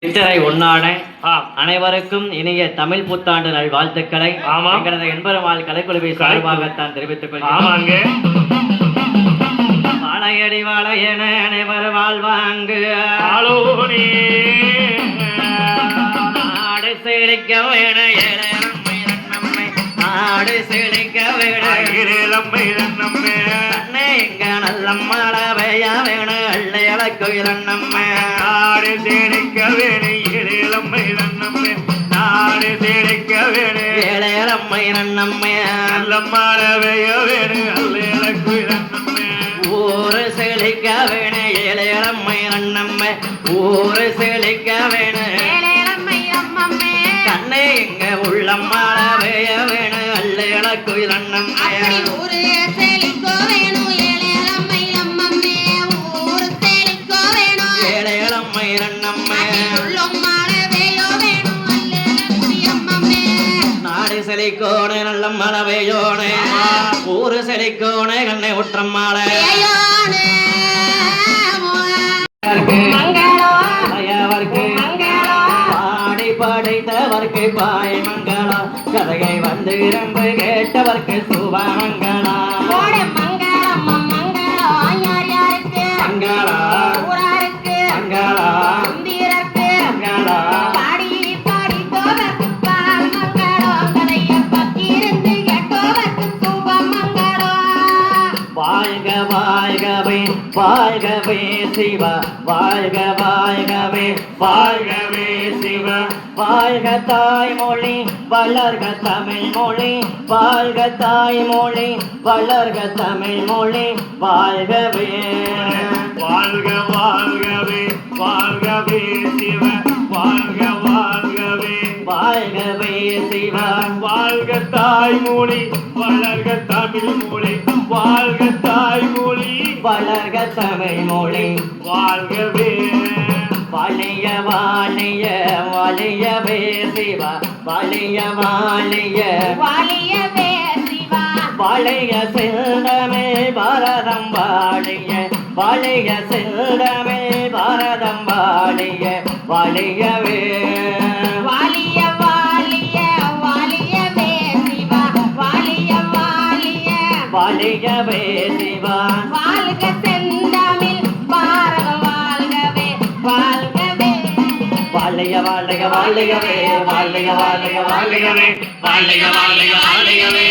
சித்திரை ஒன்னான அனைவருக்கும் இனிய தமிழ் புத்தாண்டு நல் வாழ்த்துக்களை எங்களது என்பருமாள் கலைக்குழுவை சார்பாகத்தான் தெரிவித்துக் கொள்கிறோம். வாழையடி வாழையென அனைவரும் வாழ்வாங்கு நாடு செழிக்க வேண நாடு செழிக்க வேண எங்க நல்ல மழை பெய்ய வேண அள்ளையல கோயிலண்ணம்ம நாடு செழிக்க வேணு இளமை நன்னம்மே நாடு செழிக்க வேணு ஏழையலம்மை நன்னம்மே நல்ல மழை பெய்ய வேணு அள்ளையல கோயிலண்ணம்மே ஊரு செழிக்க வேணு ஏழையலம்மை நன்னம்மே ஊரு செழிக்க வேணு கண்ணே எங்க உள்ள மழை பெய்ய வேணு அள்ளையல கோயிலண்ணம்மே நாடு செழிக்கோனே நல்ல மழை பெய்யோனே ஊரு செழிக்கோனே கண்ணை உற்றம் மாலை பாடி படைத்தவர்க்கு பாய் மங்களா கதையை வந்து ரொம்ப கேட்டவர்க்கு சுபமங்களா வாழ்கவே சிவா வாழ்க வாழ்கவே வாழ்கவே சிவா வாழ்க தாய்மொழி வளர்க தமிழ் மொழி வாழ்க தாய்மொழி வளர்க தமிழ் மொழி வாழ்கவே வாழ்க வாழ்கவே வாழ்கவே சிவ வாழ்க வாழ்கவே வாழ்கவே சிவா வாழ்க தாய்மொழி வளர்க தமிழ் மொழி வாழ்க தாய்மொழி வளர்க தமிழ் மொழி வாழ்கவே வாழிய வாழிய வாழியவே சிவா வாழிய வாழிய வாழியவே சிவா வாழிய செல்வமே பாரதம் வாழிய வாழிய செல்வமே பாரதம் வாழிய வாழியவே வாழிய வாழிய வாழியவே சிவா வாழிய வாழிய வாழியவே சிவா வாழ்க செந்தமிழ் பாரதம் வாழ்கவே வாழ்கவே வாழிய வாழிய வாழியவே வாழிய வாழிய வாழியவே வாழிய வாழிய வாழியவே